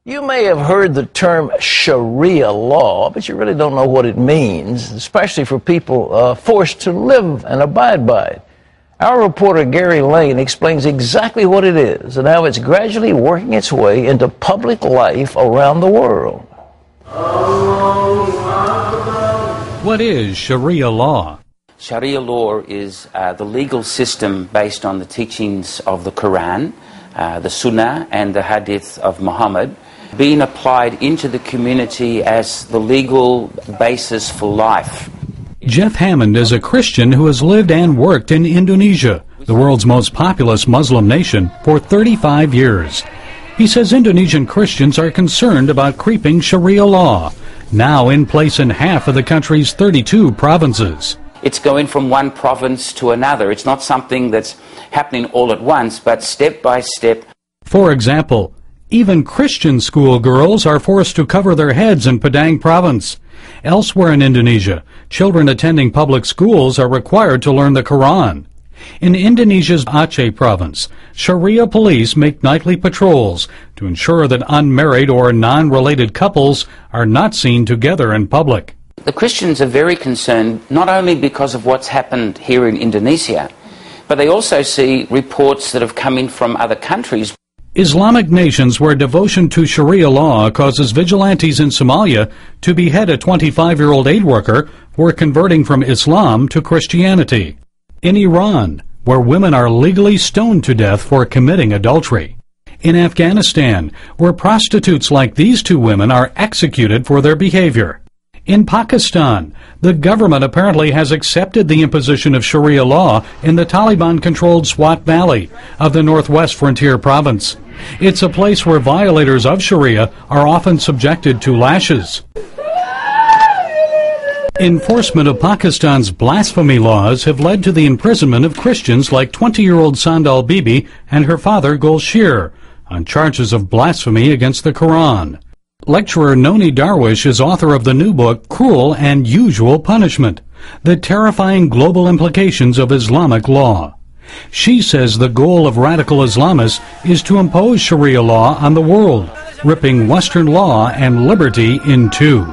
You may have heard the term Sharia law, but you really don't know what it means, especially for people forced to live and abide by it. Our reporter Gary Lane explains exactly what it is and how it's gradually working its way into public life around the world. What is Sharia law? Sharia law is the legal system based on the teachings of the Quran, the Sunnah and the hadith of Muhammad, being applied into the community as the legal basis for life. Jeff Hammond is a Christian who has lived and worked in Indonesia, the world's most populous Muslim nation, for 35 years. He says Indonesian Christians are concerned about creeping Sharia law, now in place in half of the country's 32 provinces. It's going from one province to another. It's not something that's happening all at once, but step by step. For example, even Christian schoolgirls are forced to cover their heads in Padang province. Elsewhere in Indonesia, children attending public schools are required to learn the Quran. In Indonesia's Aceh province, Sharia police make nightly patrols to ensure that unmarried or non-related couples are not seen together in public. The Christians are very concerned not only because of what's happened here in Indonesia, but they also see reports that have come in from other countries. Islamic nations where devotion to Sharia law causes vigilantes in Somalia to behead a 25-year-old aid worker for converting from Islam to Christianity. In Iran, where women are legally stoned to death for committing adultery. In Afghanistan, where prostitutes like these two women are executed for their behavior. In Pakistan, the government apparently has accepted the imposition of Sharia law in the Taliban-controlled Swat Valley of the Northwest Frontier Province. It's a place where violators of Sharia are often subjected to lashes. Enforcement of Pakistan's blasphemy laws have led to the imprisonment of Christians like 20-year-old Sandal Bibi and her father Golshir on charges of blasphemy against the Quran. Lecturer Nonie Darwish is author of the new book, Cruel and Usual Punishment, The Terrifying Global Implications of Islamic Law. She says the goal of radical Islamists is to impose Sharia law on the world, ripping Western law and liberty in two.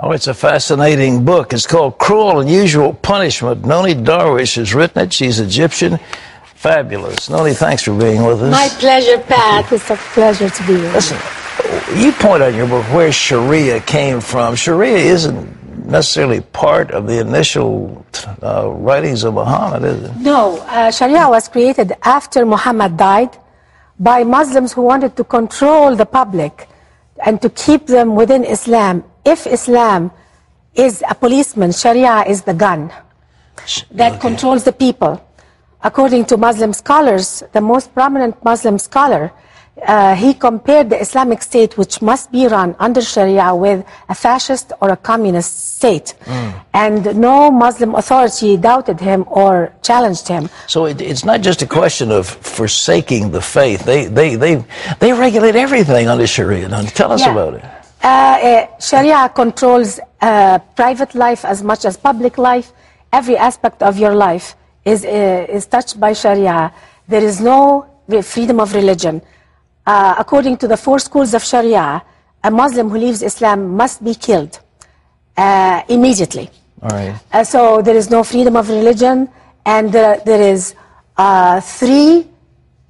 Oh, it's a fascinating book. It's called Cruel and Usual Punishment. Nonie Darwish has written it. She's Egyptian. Fabulous. Nonie, thanks for being with us. My pleasure, Pat. It's a pleasure to be here. Listen, you point out in your book where Sharia came from. Sharia isn't necessarily part of the initial writings of Muhammad, is it? No, Sharia was created after Muhammad died by Muslims who wanted to control the public and to keep them within Islam. If Islam is a policeman, Sharia is the gun that controls the people. According to Muslim scholars, the most prominent Muslim scholar, he compared the Islamic State, which must be run under Sharia, with a fascist or a communist state. And no Muslim authority doubted him or challenged him. So it's not just a question of forsaking the faith. They regulate everything under Sharia. Now, tell us about it. Sharia controls private life as much as public life. Every aspect of your life is touched by Sharia. There is no freedom of religion. According to the 4 schools of Sharia, a Muslim who leaves Islam must be killed immediately. All right. So there is no freedom of religion, and there is 3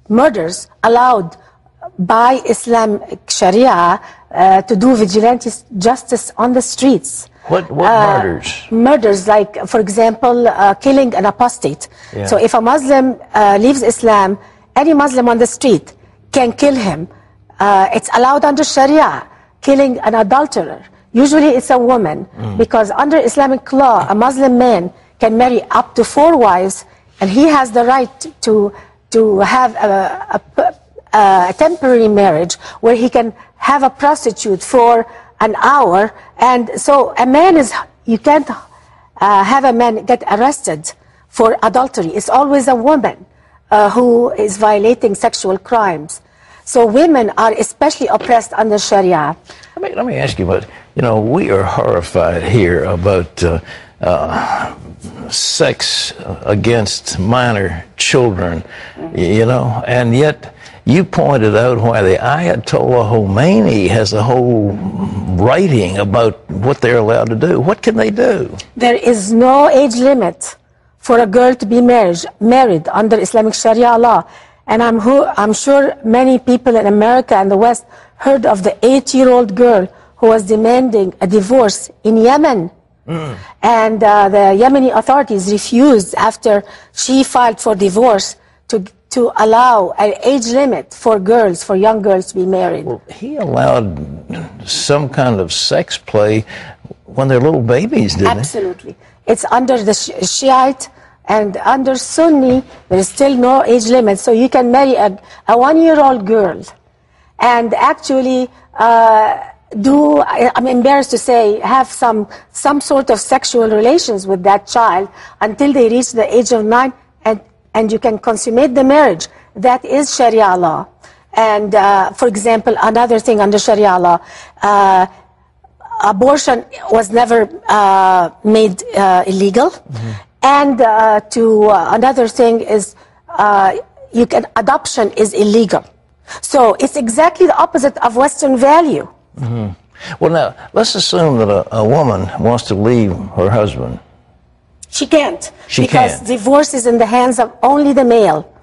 murders allowed by Islamic Sharia to do vigilante justice on the streets. What murders? Murders, like, for example, killing an apostate. Yeah. So if a Muslim leaves Islam, any Muslim on the street can kill him. It's allowed under Sharia. Killing an adulterer, usually it's a woman, because under Islamic law, a Muslim man can marry up to 4 wives, and he has the right to have a temporary marriage where he can have a prostitute for an hour. And so a man you can't have a man get arrested for adultery. It's always a woman who is violating sexual crimes. So women are especially oppressed under Sharia. Let me ask you about, we are horrified here about sex against minor children, and yet You pointed out why the Ayatollah Khomeini has a whole writing about what they're allowed to do. What can they do? There is no age limit for a girl to be married under Islamic Sharia law. And I'm sure many people in America and the West heard of the 8-year-old girl who was demanding a divorce in Yemen. And the Yemeni authorities refused after she filed for divorce to allow an age limit for girls, for young girls to be married. Well, he allowed some kind of sex play when they're little babies, didn't he? Absolutely. It's under the Shiite and under Sunni, there is still no age limit. So you can marry a 1-year-old girl and actually I'm embarrassed to say, have some sort of sexual relations with that child until they reach the age of 9, and you can consummate the marriage. That is Sharia law. And for example, another thing under Sharia law, abortion was never made illegal. And another thing is adoption is illegal. So it's exactly the opposite of Western value. Well, now, let's assume that a woman wants to leave her husband. She can't. She because can't. Divorce is in the hands of only the male.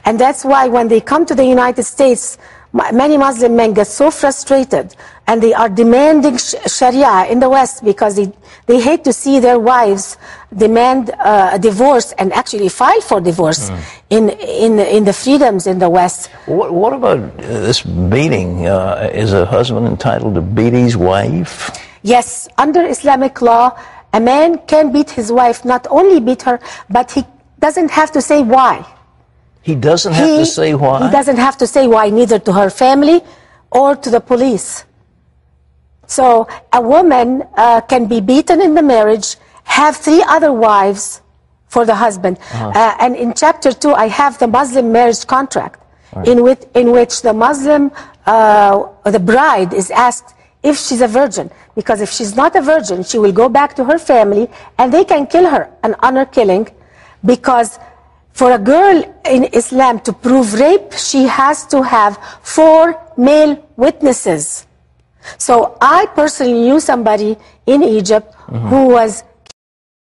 And that's why when they come to the United States, many Muslim men get so frustrated and they are demanding Sharia in the West because they hate to see their wives demand a divorce and actually file for divorce in the freedoms in the West. What about this beating? Is a husband entitled to beat his wife? Yes, under Islamic law, a man can beat his wife, not only beat her, but he doesn't have to say why. He doesn't have to say why? He doesn't have to say why, neither to her family or to the police. So a woman can be beaten in the marriage, have 3 other wives for the husband. And in chapter 2, I have the Muslim marriage contract, in which the Muslim, the bride is asked if she's a virgin. Because if she's not a virgin, she will go back to her family and they can kill her, an honor killing, because for a girl in Islam to prove rape, she has to have 4 male witnesses. So I personally knew somebody in Egypt who was